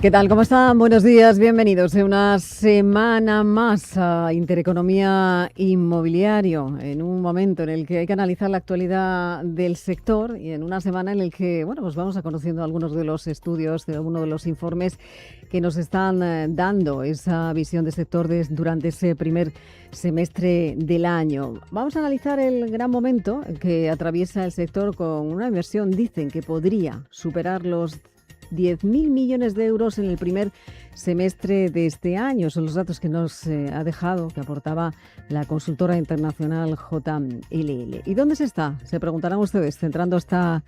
¿Qué tal? ¿Cómo están? Buenos días, bienvenidos a una semana más a Intereconomía Inmobiliario, en un momento en el que hay que analizar la actualidad del sector y en una semana en el que, bueno, pues vamos a conociendo algunos de los estudios, de algunos de los informes que nos están dando esa visión del sector durante ese primer semestre del año. Vamos a analizar el gran momento que atraviesa el sector con una inversión, dicen que podría superar los 10.000 millones de euros en el primer semestre de este año. Son los datos que nos ha dejado, que aportaba la consultora internacional JLL. ¿Y dónde se está? Se preguntarán ustedes, centrando esta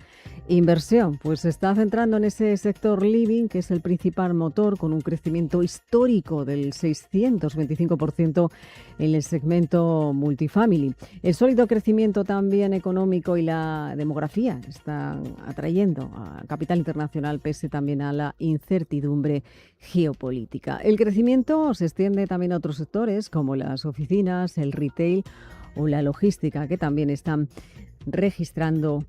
inversión. Pues se está centrando en ese sector living, que es el principal motor, con un crecimiento histórico del 625% en el segmento multifamily. El sólido crecimiento también económico y la demografía están atrayendo a capital internacional, pese también a la incertidumbre geopolítica. El crecimiento se extiende también a otros sectores como las oficinas, el retail o la logística, que también están registrando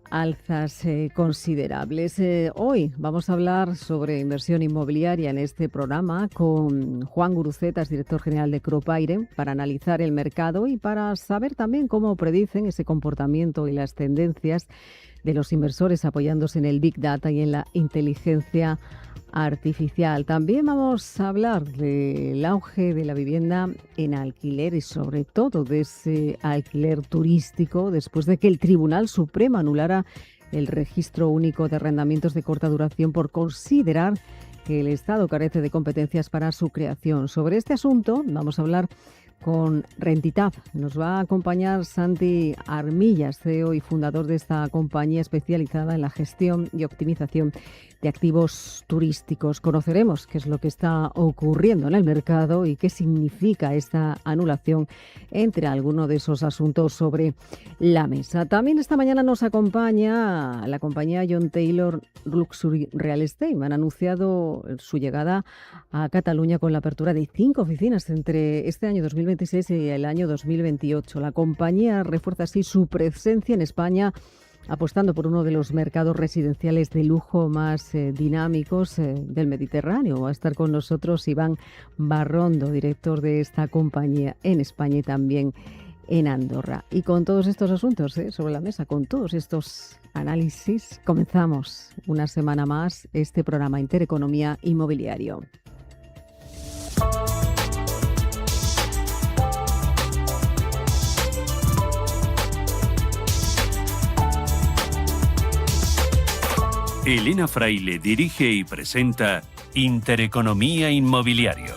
alzas considerables. Hoy vamos a hablar sobre inversión inmobiliaria en este programa con Juan Gurucetas, director general de Cropaire, para analizar el mercado y para saber también cómo predicen ese comportamiento y las tendencias de los inversores apoyándose en el Big Data y en la inteligencia artificial. También vamos a hablar del auge de la vivienda en alquiler y sobre todo de ese alquiler turístico después de que el Tribunal Supremo anulara el registro único de arrendamientos de corta duración por considerar que el Estado carece de competencias para su creación. Sobre este asunto vamos a hablar con Rentitab. Nos va a acompañar Santi Armillas, CEO y fundador de esta compañía especializada en la gestión y optimización de activos turísticos. Conoceremos qué es lo que está ocurriendo en el mercado y qué significa esta anulación, entre algunos de esos asuntos sobre la mesa. También esta mañana nos acompaña la compañía John Taylor Luxury Real Estate. Han anunciado su llegada a Cataluña con la apertura de 5 oficinas entre este año 2026 y el año 2028. La compañía refuerza así su presencia en España, apostando por uno de los mercados residenciales de lujo más dinámicos del Mediterráneo. Va a estar con nosotros Iván Barrondo, director de esta compañía en España y también en Andorra. Y con todos estos asuntos sobre la mesa, con todos estos análisis, comenzamos una semana más este programa Intereconomía Inmobiliario. Elena Fraile dirige y presenta Intereconomía Inmobiliario.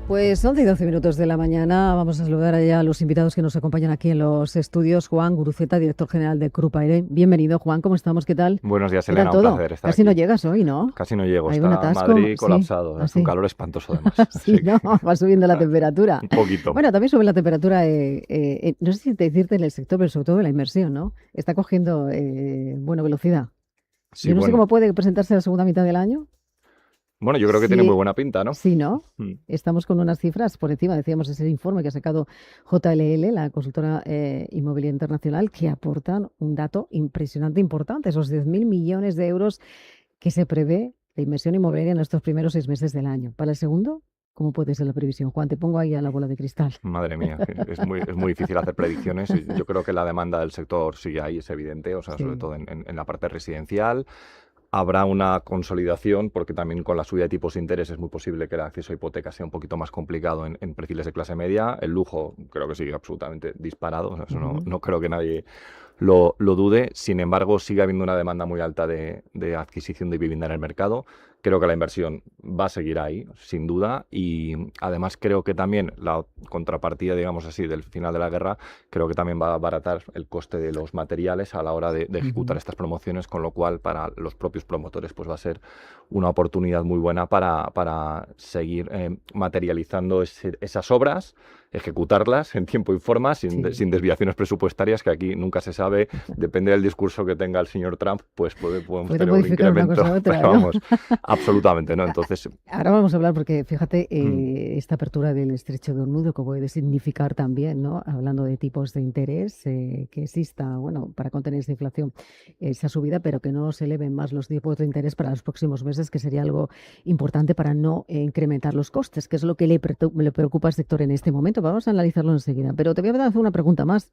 Pues 11 y 12 minutos de la mañana. Vamos a saludar allá a los invitados que nos acompañan aquí en los estudios. Juan Guruceta, director general de Cropaire. Bienvenido, Juan. ¿Cómo estamos? ¿Qué tal? Buenos días, Elena. Un placer estar Casi aquí. no llegas hoy, ¿no? Casi no llego. Hay un Está atasco. Madrid colapsado. Sí. Es un calor espantoso, además. Sí, ¿no? Va subiendo la temperatura. Un poquito. Bueno, también sube la temperatura, no sé si decirte en el sector, pero sobre todo en la inversión, ¿no? Está cogiendo, velocidad. Sí, Yo no sé bueno. cómo puede presentarse la segunda mitad del año. Bueno, yo creo que Sí. tiene muy buena pinta, ¿no? Sí, ¿no? Estamos Con unas cifras por encima, decíamos, ese informe que ha sacado JLL, la consultora inmobiliaria internacional, que aportan un dato impresionante, importante, esos 10.000 millones de euros que se prevé de inversión inmobiliaria en estos primeros 6 meses del año. Para el segundo, ¿cómo puede ser la previsión? Juan, te pongo ahí a la bola de cristal. Madre mía, es muy difícil hacer predicciones. Yo creo que la demanda del sector sigue ahí, es evidente, o sea, Sí. sobre todo en la parte residencial. Habrá una consolidación porque también con la subida de tipos de interés es muy posible que el acceso a hipotecas sea un poquito más complicado en perfiles de clase media. El lujo creo que sigue absolutamente disparado, o sea, eso no creo que nadie lo dude. Sin embargo, sigue habiendo una demanda muy alta de adquisición de vivienda en el mercado. Creo que la inversión va a seguir ahí, sin duda, y además creo que también la contrapartida, digamos así, del final de la guerra, creo que también va a abaratar el coste de los materiales a la hora de ejecutar estas promociones, con lo cual para los propios promotores pues va a ser una oportunidad muy buena para seguir materializando esas obras ejecutarlas en tiempo y forma, sin desviaciones presupuestarias, que aquí nunca se sabe, depende del discurso que tenga el señor Trump, pues podemos tener un incremento. Una cosa u otra, pero vamos, absolutamente, ¿no? Entonces, ahora vamos a hablar, porque fíjate, esta apertura del estrecho de Hormuz, que puede significar también, ¿no? Hablando de tipos de interés, que exista, bueno, para contener esa inflación, esa subida, pero que no se eleven más los tipos de interés para los próximos meses, que sería algo importante para no incrementar los costes, que es lo que le preocupa al sector en este momento. Vamos a analizarlo enseguida, pero te voy a hacer una pregunta más,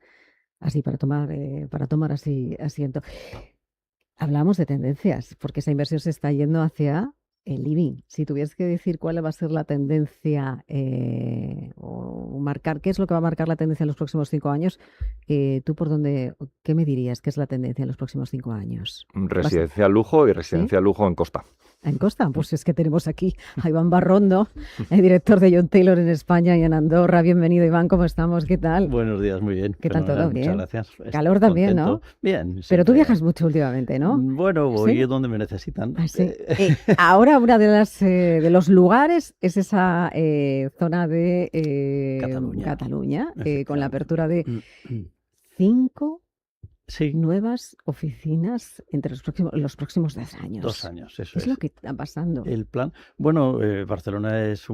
así para tomar así asiento. Hablamos de tendencias, porque esa inversión se está yendo hacia el living. Si tuvieras que decir cuál va a ser la tendencia o marcar qué es lo que va a marcar la tendencia en los próximos 5 años, ¿tú qué me dirías que es la tendencia en los próximos 5 años? Residencia lujo y residencia lujo en costa. ¿En costa? Pues es que tenemos aquí a Iván Barrondo, el director de John Taylor en España y en Andorra. Bienvenido, Iván, ¿cómo estamos? ¿Qué tal? Buenos días, muy bien. ¿Qué tal todo? Bien. Muchas gracias. Calor también, contento. ¿no? Bien. Pero tú viajas mucho últimamente, ¿no? Bueno, voy ¿Sí? donde me necesitan. Ah, sí. Ahora una de los lugares es esa zona de Cataluña, con la apertura de 5 nuevas oficinas entre los próximos 2 años. 2 años, eso ¿Qué es lo que está pasando? El plan, bueno, Barcelona es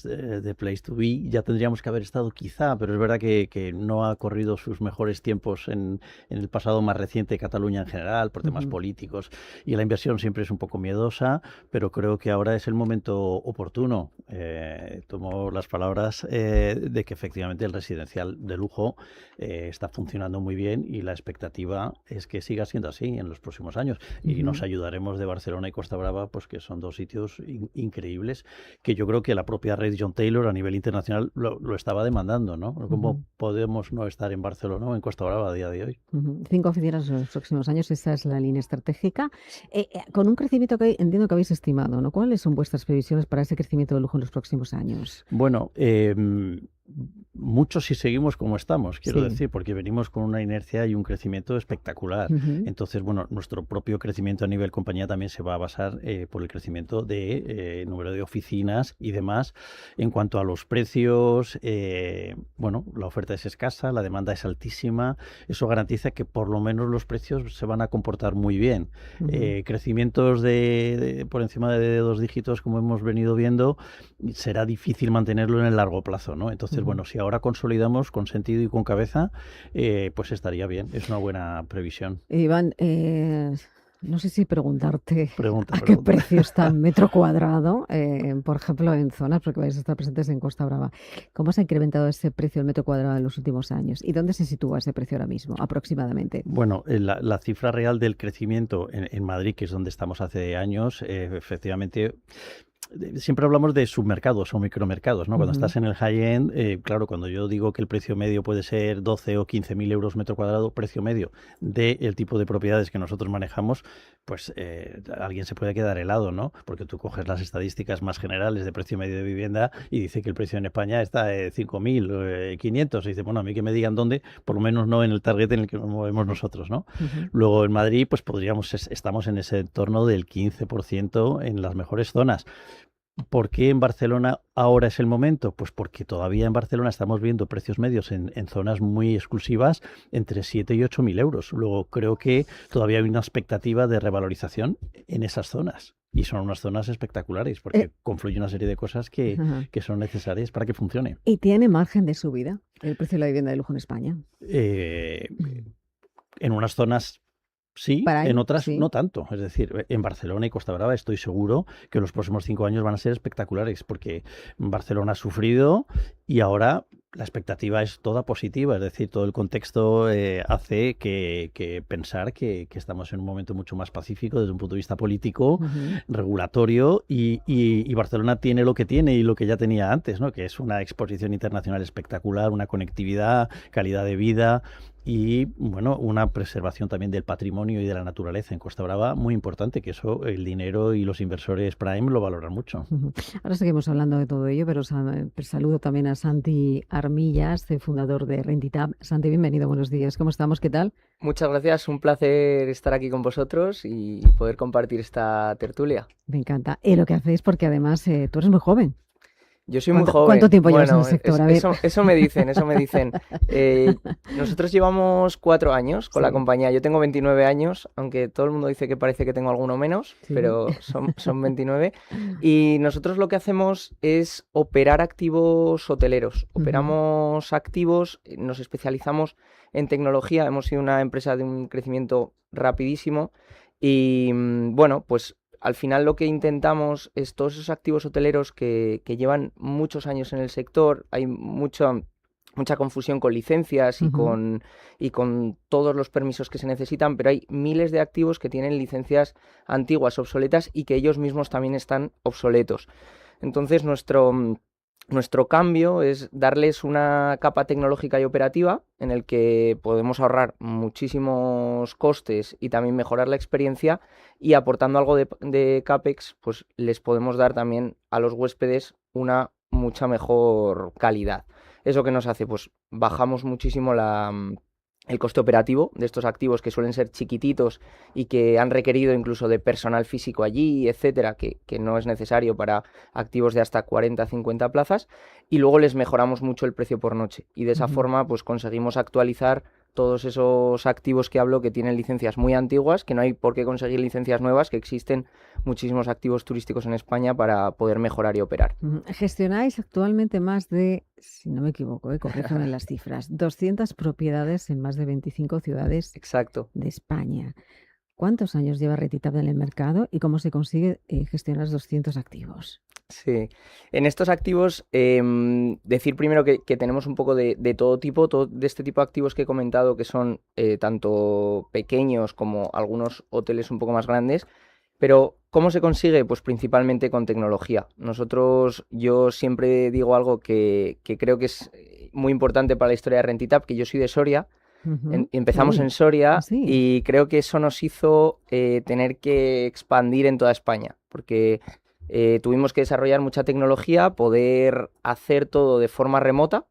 the place to be. Ya tendríamos que haber estado quizá, pero es verdad que no ha corrido sus mejores tiempos en el pasado más reciente, Cataluña en general, por temas políticos, y la inversión siempre es un poco miedosa, pero creo que ahora es el momento oportuno. Tomo las palabras de que efectivamente el residencial de lujo está funcionando muy bien, y la expectativa es que siga siendo así en los próximos años, y nos ayudaremos de Barcelona y Costa Brava, pues que son 2 sitios increíbles, que yo creo que la propia red John Taylor a nivel internacional lo estaba demandando, ¿no? ¿Cómo podemos no estar en Barcelona o en Costa Brava a día de hoy? 5 oficinas en los próximos años, esa es la línea estratégica, con un crecimiento que entiendo que habéis estimado, ¿no? ¿Cuáles son vuestras previsiones para ese crecimiento de lujo en los próximos años? Bueno, mucho si seguimos como estamos, quiero decir, porque venimos con una inercia y un crecimiento espectacular. Entonces, bueno, nuestro propio crecimiento a nivel compañía también se va a basar por el crecimiento de número de oficinas y demás. En cuanto a los precios, bueno, la oferta es escasa, la demanda es altísima. Eso garantiza que por lo menos los precios se van a comportar muy bien. Crecimientos por encima de 2 dígitos, como hemos venido viendo, será difícil mantenerlo en el largo plazo, ¿no? Entonces, bueno, si ahora consolidamos con sentido y con cabeza, pues estaría bien. Es una buena previsión. Iván, no sé si preguntarte a qué precio está el metro cuadrado, por ejemplo, en zonas, porque vais a estar presentes en Costa Brava. ¿Cómo se ha incrementado ese precio del metro cuadrado en los últimos años? ¿Y dónde se sitúa ese precio ahora mismo, aproximadamente? Bueno, la cifra real del crecimiento en Madrid, que es donde estamos hace años, efectivamente... Siempre hablamos de submercados o micromercados, ¿no? Cuando estás en el high-end, claro, cuando yo digo que el precio medio puede ser 12 o 15.000 euros metro cuadrado, precio medio del tipo de propiedades que nosotros manejamos, pues alguien se puede quedar helado, ¿no? Porque tú coges las estadísticas más generales de precio medio de vivienda y dice que el precio en España está 5.500. Y dice, bueno, a mí que me digan dónde, por lo menos no en el target en el que nos movemos nosotros, ¿no? Luego en Madrid, pues estamos en ese entorno del 15% en las mejores zonas. ¿Por qué en Barcelona ahora es el momento? Pues porque todavía en Barcelona estamos viendo precios medios en zonas muy exclusivas entre 7 y 8.000 euros. Luego creo que todavía hay una expectativa de revalorización en esas zonas. Y son unas zonas espectaculares porque confluye una serie de cosas que son necesarias para que funcione. ¿Y tiene margen de subida el precio de la vivienda de lujo en España? En unas zonas... Sí, en otras no tanto. Es decir, en Barcelona y Costa Brava estoy seguro que los próximos 5 años van a ser espectaculares, porque Barcelona ha sufrido y ahora la expectativa es toda positiva. Es decir, todo el contexto hace que pensar que estamos en un momento mucho más pacífico desde un punto de vista político, regulatorio, y Barcelona tiene lo que tiene y lo que ya tenía antes, ¿no? Que es una exposición internacional espectacular, una conectividad, calidad de vida, y bueno, una preservación también del patrimonio y de la naturaleza en Costa Brava muy importante, que eso el dinero y los inversores prime lo valoran mucho. Ahora seguimos hablando de todo ello, pero saludo también a Santi Armillas, fundador de Rentitab. Santi, bienvenido, buenos días. ¿Cómo estamos? ¿Qué tal? Muchas gracias, un placer estar aquí con vosotros y poder compartir esta tertulia. Me encanta. Lo que hacéis, porque además tú eres muy joven. Yo soy muy joven. ¿Cuánto tiempo llevas en el Bueno, sector? A ver. eso me dicen, eso me dicen. Nosotros llevamos 4 años con la Sí. compañía. Yo tengo 29 años, aunque todo el mundo dice que parece que tengo alguno menos, Sí. pero son 29. Y nosotros lo que hacemos es operar activos hoteleros. Operamos activos, nos especializamos en tecnología. Hemos sido una empresa de un crecimiento rapidísimo y bueno, pues al final lo que intentamos es todos esos activos hoteleros que llevan muchos años en el sector, hay mucha confusión con licencias y con todos los permisos que se necesitan, pero hay miles de activos que tienen licencias antiguas, obsoletas y que ellos mismos también están obsoletos. Entonces nuestro cambio es darles una capa tecnológica y operativa en el que podemos ahorrar muchísimos costes y también mejorar la experiencia, y aportando algo de CAPEX, pues les podemos dar también a los huéspedes una mucha mejor calidad. ¿Eso qué nos hace? Pues bajamos muchísimo el coste operativo de estos activos, que suelen ser chiquititos y que han requerido incluso de personal físico allí, etcétera, que no es necesario para activos de hasta 40, 50 plazas, y luego les mejoramos mucho el precio por noche, y de esa forma pues conseguimos actualizar todos esos activos que hablo que tienen licencias muy antiguas, que no hay por qué conseguir licencias nuevas, que existen muchísimos activos turísticos en España para poder mejorar y operar. Gestionáis actualmente más de, si no me equivoco, corríjame las cifras, 200 propiedades en más de 25 ciudades Exacto. de España. ¿Cuántos años lleva RentiTap en el mercado y cómo se consigue gestionar 200 activos? Sí, en estos activos, decir primero que tenemos un poco de todo tipo, de este tipo de activos que he comentado, que son tanto pequeños como algunos hoteles un poco más grandes, pero ¿cómo se consigue? Pues principalmente con tecnología. Yo siempre digo algo que creo que es muy importante para la historia de RentiTap, que yo soy de Soria. Empezamos en Soria y creo que eso nos hizo tener que expandir en toda España, porque tuvimos que desarrollar mucha tecnología, poder hacer todo de forma remota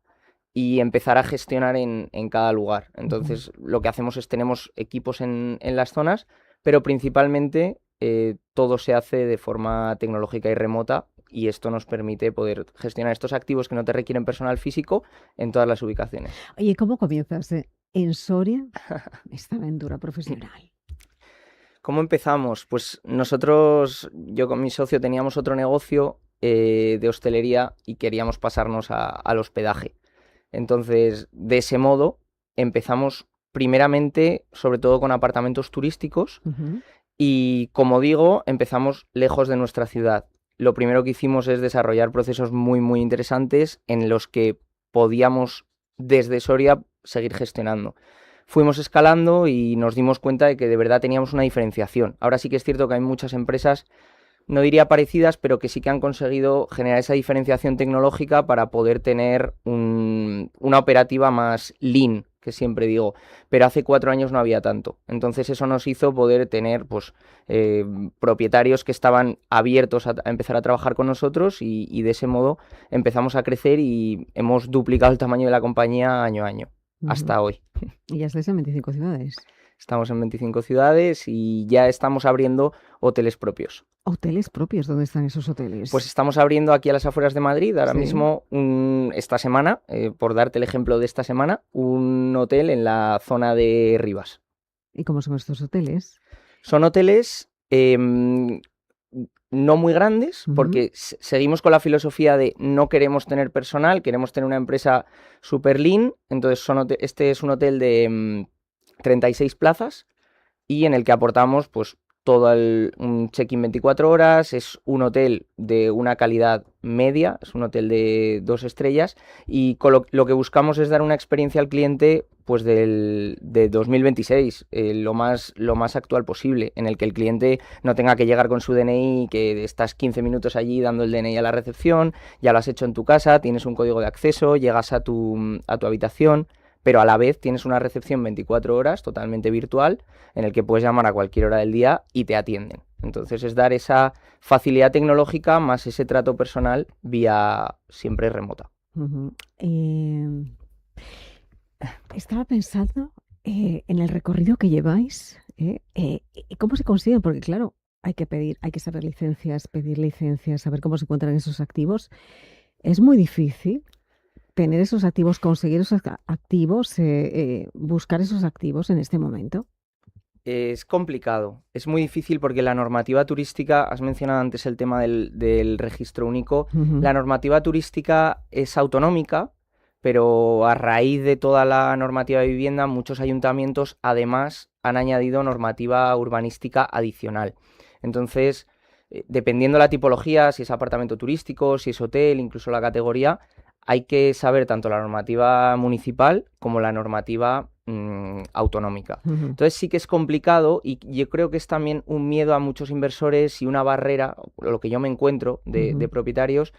y empezar a gestionar en cada lugar. Entonces, lo que hacemos es tenemos equipos en las zonas, pero principalmente todo se hace de forma tecnológica y remota, y esto nos permite poder gestionar estos activos que no te requieren personal físico en todas las ubicaciones. Oye, ¿cómo comienzas en Soria esta aventura profesional? ¿Cómo empezamos? Pues yo con mi socio teníamos otro negocio de hostelería y queríamos pasarnos al hospedaje. Entonces, de ese modo, empezamos primeramente, sobre todo con apartamentos turísticos, y como digo, empezamos lejos de nuestra ciudad. Lo primero que hicimos es desarrollar procesos muy, muy interesantes en los que podíamos, desde Soria, seguir gestionando. Fuimos escalando y nos dimos cuenta de que de verdad teníamos una diferenciación. Ahora sí que es cierto que hay muchas empresas, no diría parecidas, pero que sí que han conseguido generar esa diferenciación tecnológica para poder tener una operativa más lean, que siempre digo, pero hace 4 años no había tanto. Entonces eso nos hizo poder tener pues propietarios que estaban abiertos a empezar a trabajar con nosotros, y de ese modo empezamos a crecer y hemos duplicado el tamaño de la compañía año a año, hasta hoy. Y ya estáis en 25 ciudades. Estamos en 25 ciudades y ya estamos abriendo hoteles propios. ¿Hoteles propios? ¿Dónde están esos hoteles? Pues estamos abriendo aquí a las afueras de Madrid, ahora mismo, esta semana, por darte el ejemplo de esta semana, un hotel en la zona de Rivas. ¿Y cómo son estos hoteles? Son hoteles no muy grandes, porque seguimos con la filosofía de no queremos tener personal, queremos tener una empresa super lean. Entonces este es un hotel de 36 plazas y en el que aportamos pues todo un check-in 24 horas, es un hotel de una calidad media, es un hotel de 2 estrellas, y con lo que buscamos es dar una experiencia al cliente pues de 2026, lo más actual posible, en el que el cliente no tenga que llegar con su DNI, que estás 15 minutos allí dando el DNI a la recepción, ya lo has hecho en tu casa, tienes un código de acceso, llegas a tu habitación, pero a la vez tienes una recepción 24 horas totalmente virtual en el que puedes llamar a cualquier hora del día y te atienden. Entonces es dar esa facilidad tecnológica más ese trato personal vía siempre remota. Estaba pensando en el recorrido que lleváis, ¿cómo se consigue? Porque claro, hay que saber licencias, pedir licencias, saber cómo se encuentran esos activos. Es muy difícil tener esos activos, conseguir esos activos, buscar esos activos en este momento. Es complicado, es muy difícil porque la normativa turística, has mencionado antes el tema del registro único, la normativa turística es autonómica, pero a raíz de toda la normativa de vivienda, muchos ayuntamientos además han añadido normativa urbanística adicional. Entonces, dependiendo la tipología, si es apartamento turístico, si es hotel, incluso la categoría, hay que saber tanto la normativa municipal como la normativa autonómica. Entonces sí que es complicado y yo creo que es también un miedo a muchos inversores y una barrera, lo que yo me encuentro de propietarios,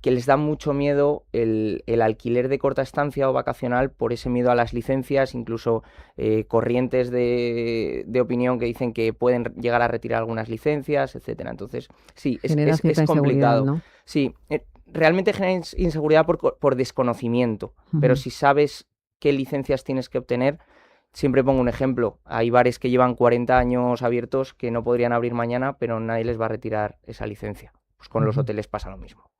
que les da mucho miedo el alquiler de corta estancia o vacacional por ese miedo a las licencias, incluso corrientes de opinión que dicen que pueden llegar a retirar algunas licencias, etcétera. Entonces, sí, es complicado. ¿No? Sí, realmente genera inseguridad por desconocimiento, pero si sabes qué licencias tienes que obtener, siempre pongo un ejemplo. Hay bares que llevan 40 años abiertos que no podrían abrir mañana, pero nadie les va a retirar esa licencia. Pues con los hoteles pasa lo mismo.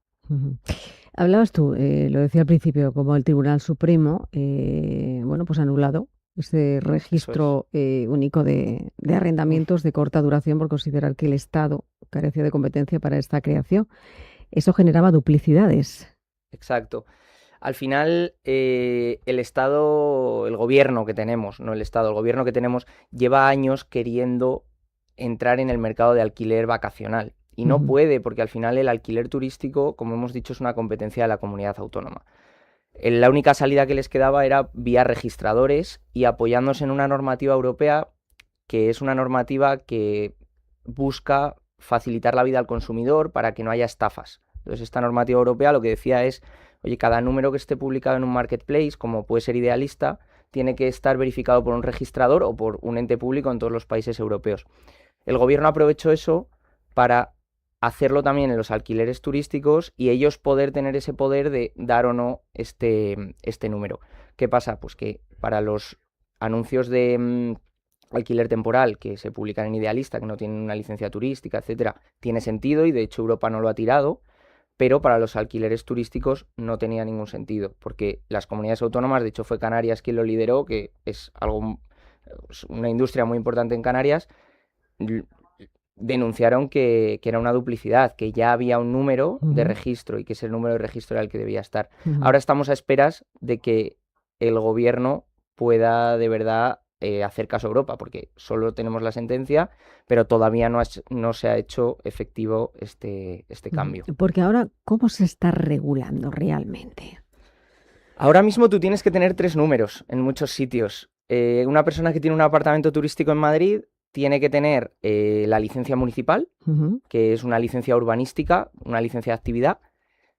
Hablabas tú, lo decía al principio, como el Tribunal Supremo, pues ha anulado ese registro único de arrendamientos de corta duración por considerar que el Estado carecía de competencia para esta creación. Eso generaba duplicidades. Exacto. Al final, el Estado, el gobierno que tenemos, no el Estado, el gobierno que tenemos, lleva años queriendo entrar en el mercado de alquiler vacacional. Y no puede, porque al final el alquiler turístico, como hemos dicho, es una competencia de la comunidad autónoma. La única salida que les quedaba era vía registradores y apoyándose en una normativa europea, que es una normativa que busca facilitar la vida al consumidor para que no haya estafas. Entonces, esta normativa europea lo que decía es, oye, cada número que esté publicado en un marketplace, como puede ser Idealista, tiene que estar verificado por un registrador o por un ente público en todos los países europeos. El gobierno aprovechó eso para hacerlo también en los alquileres turísticos y ellos poder tener ese poder de dar o no este número. ¿Qué pasa? Pues que para los anuncios de alquiler temporal que se publican en Idealista, que no tienen una licencia turística, etcétera, tiene sentido y de hecho Europa no lo ha tirado, pero para los alquileres turísticos no tenía ningún sentido, porque las comunidades autónomas, de hecho fue Canarias quien lo lideró, que es una industria muy importante en Canarias, denunciaron que era una duplicidad, que ya había un número de registro y que ese número de registro era el que debía estar. Ahora estamos a esperas de que el gobierno pueda de verdad hacer caso a Europa, porque solo tenemos la sentencia, pero todavía no se ha hecho efectivo este cambio. Porque ahora, ¿cómo se está regulando realmente? Ahora mismo tú tienes que tener 3 números en muchos sitios. Una persona que tiene un apartamento turístico en Madrid tiene que tener la licencia municipal, que es una licencia urbanística, una licencia de actividad.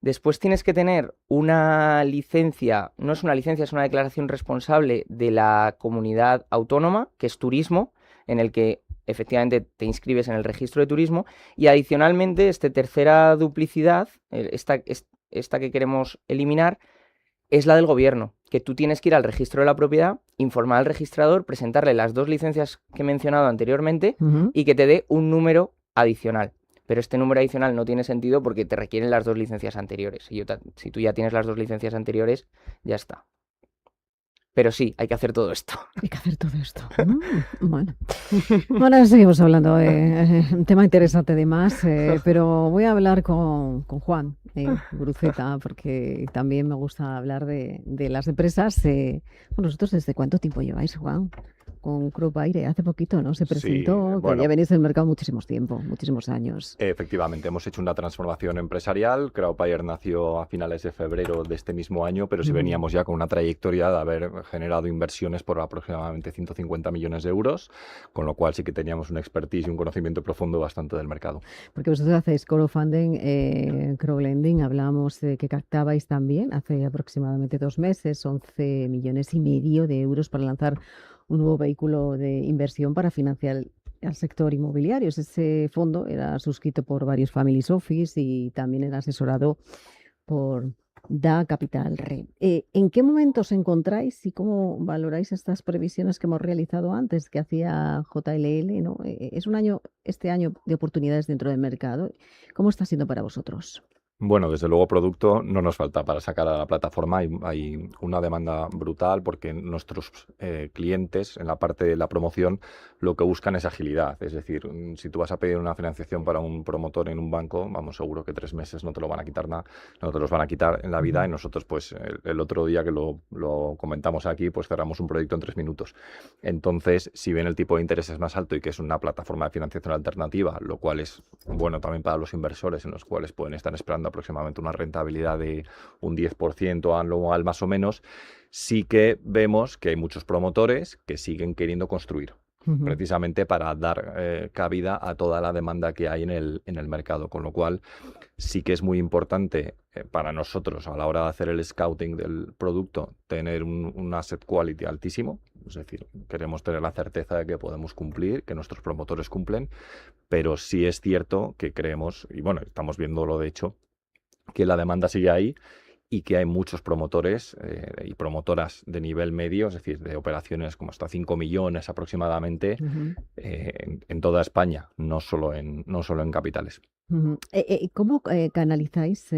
Después tienes que tener una licencia, no es una licencia, es una declaración responsable de la comunidad autónoma, que es turismo, en el que efectivamente te inscribes en el registro de turismo. Y adicionalmente, esta tercera duplicidad, esta que queremos eliminar, es la del gobierno, que tú tienes que ir al registro de la propiedad, informar al registrador, presentarle las 2 licencias que he mencionado anteriormente y que te dé un número adicional. Pero este número adicional no tiene sentido porque te requieren las 2 licencias anteriores. Si tú ya tienes las 2 licencias anteriores, ya está. Pero sí, hay que hacer todo esto. Hay que hacer todo esto. Bueno, ahora seguimos hablando. Un tema interesante además, pero voy a hablar con Juan Guruceta, porque también me gusta hablar de las empresas. ¿Vosotros desde cuánto tiempo lleváis, Juan? Con Crop Aire, hace poquito, ¿no? Se presentó, que ya venís del mercado muchísimos años. Efectivamente, hemos hecho una transformación empresarial. Crop Aire nació a finales de febrero de este mismo año, pero sí veníamos ya con una trayectoria de haber generado inversiones por aproximadamente 150 millones de euros, con lo cual sí que teníamos una expertise y un conocimiento profundo bastante del mercado. Porque vosotros hacéis crowdfunding, crowdlending, hablábamos de que captabais también hace aproximadamente 2 meses, 11,5 millones de euros para lanzar un nuevo vehículo de inversión para financiar al sector inmobiliario. Ese fondo era suscrito por varios families office y también era asesorado por Da Capital Re. ¿En qué momento os encontráis y cómo valoráis estas previsiones que hemos realizado antes, que hacía JLL, ¿no? Es este año de oportunidades dentro del mercado. ¿Cómo está siendo para vosotros? Bueno, desde luego producto no nos falta para sacar a la plataforma. Hay una demanda brutal porque nuestros clientes en la parte de la promoción lo que buscan es agilidad. Es decir, si tú vas a pedir una financiación para un promotor en un banco, vamos, seguro que 3 meses no te lo van a quitar nada, no te los van a quitar en la vida. Y nosotros, pues el otro día que lo comentamos aquí, pues cerramos un proyecto en 3 minutos. Entonces, si bien el tipo de interés es más alto y que es una plataforma de financiación alternativa, lo cual es bueno también para los inversores en los cuales pueden estar esperando aproximadamente una rentabilidad de un 10% anual más o menos, sí que vemos que hay muchos promotores que siguen queriendo construir, precisamente para dar cabida a toda la demanda que hay en el mercado, con lo cual sí que es muy importante para nosotros a la hora de hacer el scouting del producto tener un asset quality altísimo, es decir, queremos tener la certeza de que podemos cumplir, que nuestros promotores cumplen, pero sí es cierto que creemos, y bueno, estamos viéndolo de hecho, que la demanda sigue ahí y que hay muchos promotores y promotoras de nivel medio, es decir, de operaciones como hasta 5 millones aproximadamente en toda España, no solo en capitales. ¿Cómo canalizáis,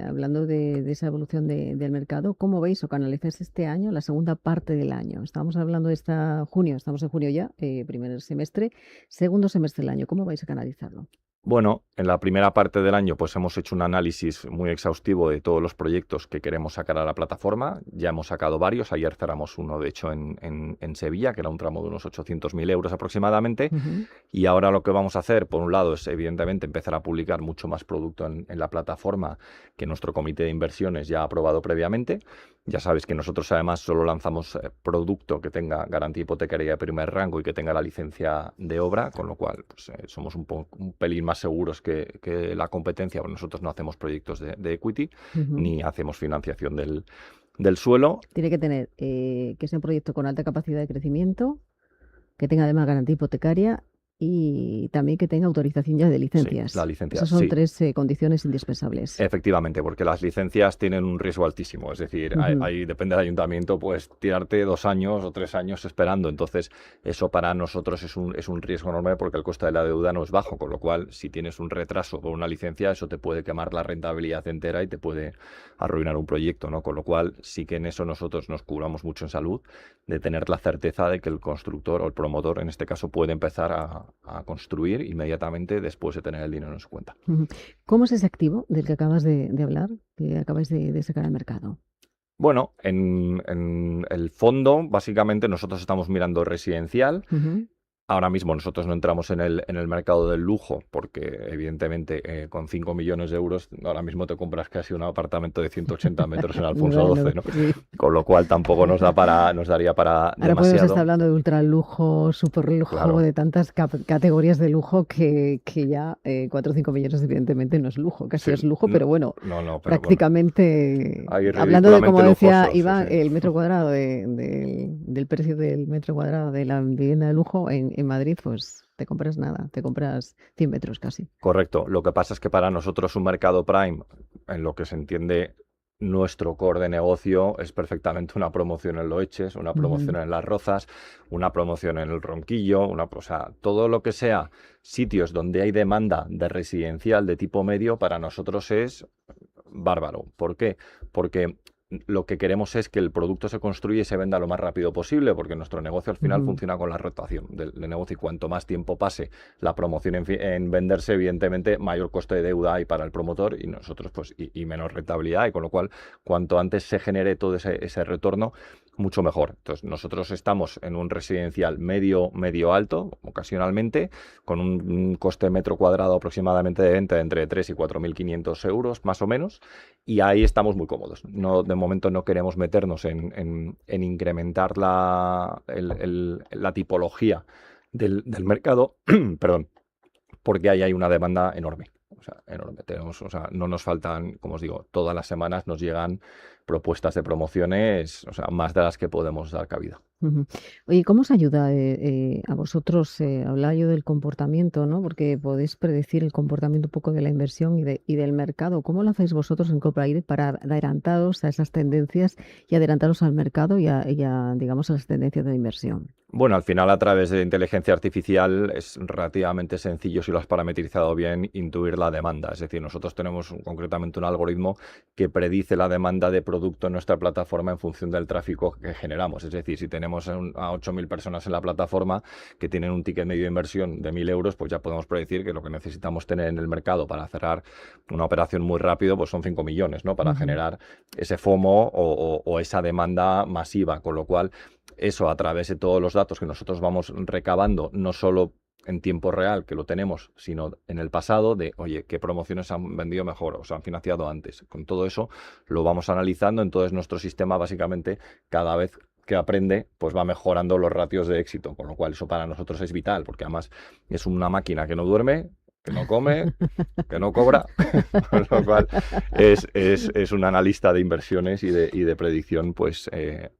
hablando de esa evolución del mercado, cómo veis o canalizáis este año, la segunda parte del año? Estamos hablando de junio, estamos en junio ya, primer semestre, segundo semestre del año, ¿cómo vais a canalizarlo? Bueno, en la primera parte del año pues hemos hecho un análisis muy exhaustivo de todos los proyectos que queremos sacar a la plataforma. Ya hemos sacado varios. Ayer cerramos uno, de hecho, en Sevilla, que era un tramo de unos 800.000 euros aproximadamente. Y ahora lo que vamos a hacer, por un lado, es evidentemente empezar a publicar mucho más producto en la plataforma que nuestro comité de inversiones ya ha aprobado previamente. Ya sabes que nosotros además solo lanzamos producto que tenga garantía hipotecaria de primer rango y que tenga la licencia de obra, con lo cual pues, somos un pelín más seguros que la competencia, porque nosotros no hacemos proyectos de equity ni hacemos financiación del suelo. Tiene que tener que sea un proyecto con alta capacidad de crecimiento, que tenga además garantía hipotecaria y también que tenga autorización ya de licencias. Sí, la licencia, Esas son 3 condiciones indispensables. Efectivamente, porque las licencias tienen un riesgo altísimo. Es decir, depende del ayuntamiento, pues tirarte 2 años o 3 años esperando. Entonces, eso para nosotros es un riesgo enorme porque el coste de la deuda no es bajo. Con lo cual, si tienes un retraso por una licencia, eso te puede quemar la rentabilidad entera y te puede arruinar un proyecto, ¿no? Con lo cual, sí que en eso nosotros nos curamos mucho en salud, de tener la certeza de que el constructor o el promotor, en este caso, puede empezar a construir inmediatamente después de tener el dinero en su cuenta. ¿Cómo es ese activo del que acabas de hablar, que acabáis de sacar al mercado? Bueno, en el fondo, básicamente nosotros estamos mirando residencial. Ahora mismo nosotros no entramos en el mercado del lujo porque evidentemente con 5 millones de euros ahora mismo te compras casi un apartamento de 180 metros en Alfonso XII, ¿no? Sí. Con lo cual tampoco nos daría para Ahora demasiado. podemos estar hablando de ultralujo, superlujo, Claro. de tantas categorías de lujo que ya 4 o 5 millones evidentemente no es lujo, casi Sí, es lujo, pero bueno, pero prácticamente, Hay hablando de, como ridículamente decía lujosos, Iván, sí. el metro cuadrado del precio del metro cuadrado de la vivienda de lujo en Madrid, pues te compras nada, te compras 100 metros casi. Correcto. Lo que pasa es que para nosotros un mercado prime, en lo que se entiende nuestro core de negocio, es perfectamente una promoción en Loeches, una promoción en Las Rozas, una promoción en el Ronquillo, o sea, todo lo que sea sitios donde hay demanda de residencial de tipo medio, para nosotros es bárbaro. ¿Por qué? Porque lo que queremos es que el producto se construya y se venda lo más rápido posible, porque nuestro negocio al final funciona con la rotación del negocio y cuanto más tiempo pase la promoción en venderse, evidentemente mayor coste de deuda hay para el promotor y nosotros pues y menos rentabilidad, y con lo cual cuanto antes se genere todo ese retorno, mucho mejor. Entonces nosotros estamos en un residencial medio alto, ocasionalmente, con un coste metro cuadrado aproximadamente de venta de entre 3 y 4.500 euros más o menos, y ahí estamos muy cómodos. No, de momento no queremos meternos en incrementar la tipología del mercado, perdón, porque ahí hay una demanda enorme. O sea, enorme. No nos faltan, como os digo, todas las semanas nos llegan propuestas de promociones, o sea, más de las que podemos dar cabida. Oye, ¿cómo os ayuda a vosotros? Hablaba yo del comportamiento, ¿no? Porque podéis predecir el comportamiento un poco de la inversión y del mercado. ¿Cómo lo hacéis vosotros en Copraire para adelantaros a esas tendencias y adelantaros al mercado y a, digamos, a las tendencias de inversión? Bueno, al final a través de inteligencia artificial es relativamente sencillo, si lo has parametrizado bien, intuir la demanda. Es decir, nosotros tenemos concretamente un algoritmo que predice la demanda de producto en nuestra plataforma en función del tráfico que generamos. Es decir, si tenemos a 8.000 personas en la plataforma que tienen un ticket medio de inversión de 1.000 euros, pues ya podemos predecir que lo que necesitamos tener en el mercado para cerrar una operación muy rápido pues son 5 millones, ¿no? Para generar ese FOMO o esa demanda masiva, con lo cual eso a través de todos los datos que nosotros vamos recabando, no solo en tiempo real, que lo tenemos, sino en el pasado, de, oye, qué promociones han vendido mejor o se han financiado antes. Con todo eso lo vamos analizando, entonces nuestro sistema básicamente cada vez que aprende, pues va mejorando los ratios de éxito, con lo cual eso para nosotros es vital, porque además es una máquina que no duerme, que no come, que no cobra, con lo cual es un analista de inversiones y de predicción, pues